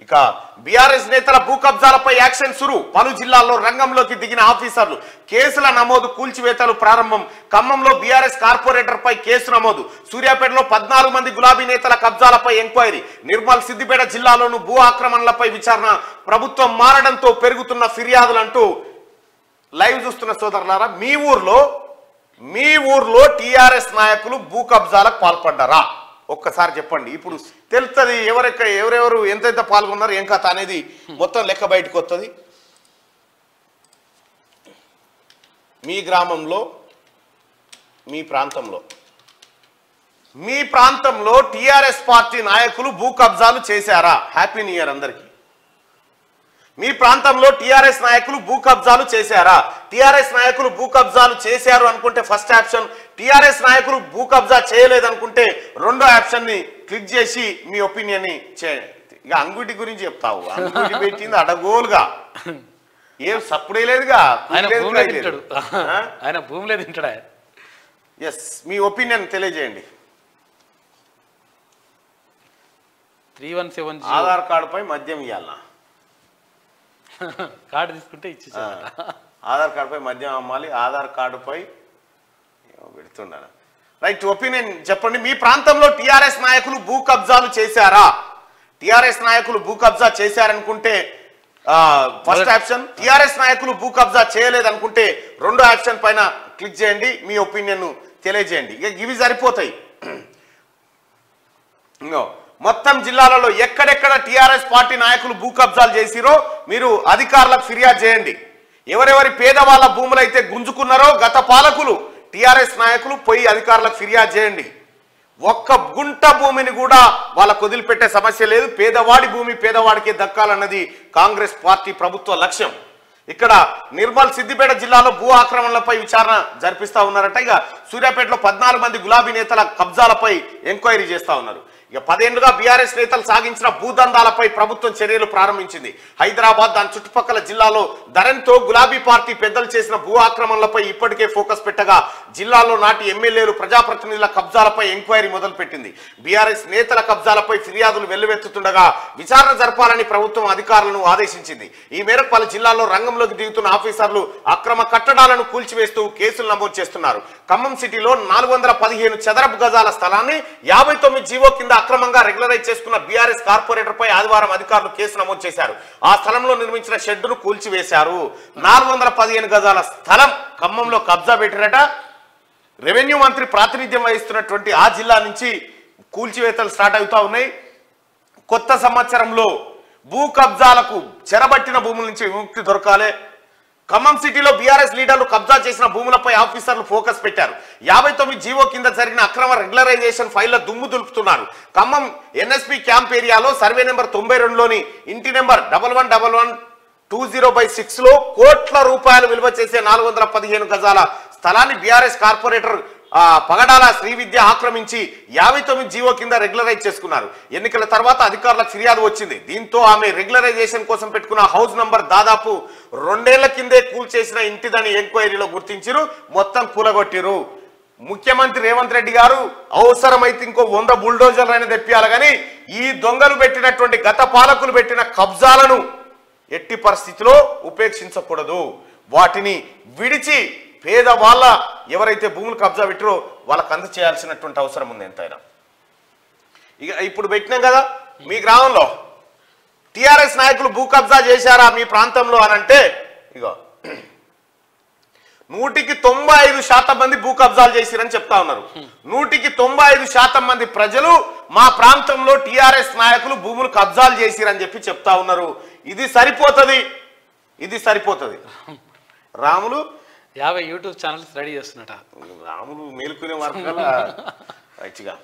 ఇక బీఆర్ఎస్ నేతల భూ కబ్జాలపై యాక్షన్ సురు, పలు జిల్లాల్లో రంగంలోకి దిగిన ఆఫీసర్లు, కేసుల నమోదు, కూల్చివేతలు ప్రారంభం. ఖమ్మంలో బీఆర్ఎస్ కార్పొరేటర్ పై కేసు నమోదు. సూర్యాపేటలో 14 మంది గులాబీ నేతల కబ్జాలపై ఎంక్వైరీ. నిర్మల్, సిద్దిపేట జిల్లాలోను భూ ఆక్రమణలపై విచారణ. ప్రభుత్వం మారడంతో పెరుగుతున్న ఫిర్యాదులు అంటూ లైవ్ చూస్తున్న సోదరులారా, మీ ఊర్లో టీఆర్ఎస్ నాయకులు భూ కబ్జాలకు పాల్పడ్డారా? ఒక్కసారి చెప్పండి. ఇప్పుడు తెలుస్తుంది ఎవరెవరు ఎంతెంత పాల్గొన్నారు, ఏం కథ అనేది మొత్తం లెక్క బయటకు వస్తుంది. మీ గ్రామంలో, మీ ప్రాంతంలో టీఆర్ఎస్ పార్టీ నాయకులు భూ కబ్జాలు చేశారా? హ్యాపీ న్యూ ఇయర్ అందరికీ. మీ ప్రాంతంలో టీఆర్ఎస్ నాయకులు భూ కబ్జాలు చేశారా? టీఆర్ఎస్ నాయకులు భూ కబ్జాలు చేశారు అనుకుంటే ఫస్ట్ ఆప్షన్, టీఆర్ఎస్ నాయకులు భూ కబ్జా చేయలేదనుకుంటే రెండో ఆప్షన్ ని క్లిక్ చేసి మీ ఒపీనియన్ ని చేయండి. ఇక అంగుటి గురించి చెప్తావు, అంగుటి పెట్టింది అడగోలుగా, ఏం సప్పుడే లేదుగా. ఆయన భూమిలో తింటాడా? ఎస్, మీ ఒపీనియన్ తెలియజేయండి. 3170 ఆధార్ కార్డుపై మద్యం ఇవ్వాలనా? కార్డు తీసుకుంటే ఇచ్చి ఆధార్ కార్డుపై మద్యం అమ్మాలి, ఆధార్ కార్డుపై పెడుతున్నాను. రైట్, ఒపీనియన్ చెప్పండి. మీ ప్రాంతంలో టీఆర్ఎస్ నాయకులు భూ కబ్జాలు చేశారా? టీఆర్ఎస్ నాయకులు భూ కబ్జా చేశారనుకుంటే ఫస్ట్ ఆప్షన్, టీఆర్ఎస్ నాయకులు భూ కబ్జా చేయలేదనుకుంటే రెండో ఆప్షన్ పైన క్లిక్ చేయండి, మీ ఒపీనియన్ తెలియజేయండి. ఇక ఇవి సరిపోతాయి. మొత్తం జిల్లాలలో ఎక్కడెక్కడ టీఆర్ఎస్ పార్టీ నాయకులు భూ కబ్జాలు చేసిరో మీరు అధికారులకు ఫిర్యాదు చేయండి. ఎవరెవరి పేదవాళ్ళ భూములు అయితే గుంజుకున్నారో గత పాలకులు, టీఆర్ఎస్ నాయకులు పోయి అధికారులకు ఫిర్యాదు చేయండి. ఒక్క గుంట భూమిని కూడా వాళ్ళకు వదిలిపెట్టే సమస్య లేదు. పేదవాడి భూమి పేదవాడికే దక్కాలన్నది కాంగ్రెస్ పార్టీ ప్రభుత్వ లక్ష్యం. ఇక్కడ నిర్మల్, సిద్దిపేట జిల్లాలో భూ ఆక్రమణలపై విచారణ జరిపిస్తా ఉన్నారట. ఇక సూర్యాపేటలో 14 మంది గులాబీ నేతల కబ్జాలపై ఎంక్వైరీ చేస్తా ఉన్నారు. ఇక 10 ఏళ్లుగా బీఆర్ఎస్ నేతలు సాగించిన భూదందాలపై ప్రభుత్వం చర్యలు ప్రారంభించింది. హైదరాబాద్, దాని చుట్టుపక్కల జిల్లాలో ధరణితో గులాబీ పార్టీ పెద్దలు చేసిన భూ ఆక్రమణలపై ఇప్పటికే ఫోకస్ పెట్టగా జిల్లాలో నాటి ఎమ్మెల్యేలు, ప్రజాప్రతినిధుల కబ్జాలపై ఎంక్వైరీ మొదలుపెట్టింది. బీఆర్ఎస్ నేతల కబ్జాలపై ఫిర్యాదులు వెల్లువెత్తుతుండగా విచారణ జరపాలని ప్రభుత్వం అధికారులను ఆదేశించింది. ఈ మేరకు పలు జిల్లాల్లో రంగంలోకి దిగుతున్న ఆఫీసర్లు అక్రమ కట్టడాలను కూల్చివేస్తూ కేసులు నమోదు చేస్తున్నారు. ఖమ్మం సిటీలో 415 చదరపు గజాల స్థలాన్ని 59 జీవో కింద అక్రమంగా రెగ్యులరైజ్ చేసుకున్న బీఆర్ఎస్ కార్పొరేటర్ పై ఆదివారం అధికారులు కేసు నమోదు చేశారు. ఆ స్థలంలో నిర్మించిన షెడ్డును కూల్చివేశారు. 415 గజాల స్థలం ఖమ్మంలో కబ్జా పెట్టారట. రెవెన్యూ మంత్రి ప్రాతినిధ్యం వహిస్తున్నటువంటి ఆ జిల్లా నుంచి కూల్చివేతలు స్టార్ట్ అవుతా ఉన్నాయి. కొత్త సంవత్సరంలో భూ కబ్జాలకు చెరబట్టిన భూముల నుంచి విముక్తి దొరకాలి. ఖమ్మం సిటీలో బీఆర్ఎస్ లీడర్లు కబ్జా చేసిన భూములపై ఆఫీసర్లు ఫోకస్ పెట్టారు. 59 జీవో కింద జరిగిన అక్రమ రెగ్యులరైజేషన్ ఫైళ్ల దుమ్ము దులుపుతున్నారు. ఖమ్మం ఎన్ఎస్పీ క్యాంప్ ఏరియాలో సర్వే నెంబర్ 92లోని ఇంటి నెంబర్ 111120/6 లో కోట్ల రూపాయలు విలువ చేసే 415 గజాల స్థలాన్ని బీఆర్ఎస్ కార్పొరేటర్ పగడాల శ్రీవిద్య ఆక్రమించి 59 జీవో కింద రెగ్యులరైజ్ చేసుకున్నారు. ఎన్నికల తర్వాత అధికారులకు ఫిర్యాదు వచ్చింది. దీంతో ఆమె రెగ్యులరైజేషన్ కోసం పెట్టుకున్న హౌస్ నంబర్ దాదాపు 2 ఏళ్ల కిందే కూల్చేసిన ఇంటిదని ఎంక్వైరీలో గుర్తించారు. మొత్తం కూలగొట్టిరు. ముఖ్యమంత్రి రేవంత్ రెడ్డి గారు అవసరమైతే ఇంకో 100 బుల్డోజర్లు అయినా తెప్పియాలి, కానీ ఈ దొంగలు పెట్టినటువంటి గత పాలకులు పెట్టిన కబ్జాలను ఎట్టి పరిస్థితిలో ఉపేక్షించకూడదు. వాటిని విడిచి పేదవాళ్ళ ఎవరైతే భూములు కబ్జా పెట్టారో వాళ్ళకు అందచేయాల్సినటువంటి అవసరం ఉంది ఎంతైనా. ఇక ఇప్పుడు పెట్టినాం కదా, మీ గ్రామంలో టీఆర్ఎస్ నాయకులు భూ కబ్జా చేశారా మీ ప్రాంతంలో అని అంటే, ఇగో 100% మంది భూ కబ్జాలు చేసిరని చెప్తా ఉన్నారు. 100% మంది ప్రజలు మా ప్రాంతంలో టీఆర్ఎస్ నాయకులు భూములు కబ్జాలు చేసిరని చెప్పి చెప్తా ఉన్నారు. ఇది సరిపోతుంది. రాములు 50 యూట్యూబ్ ఛానల్స్ రెడీ చేస్తున్నట. రాములు మేలుకునే వర్గాల రైట్గా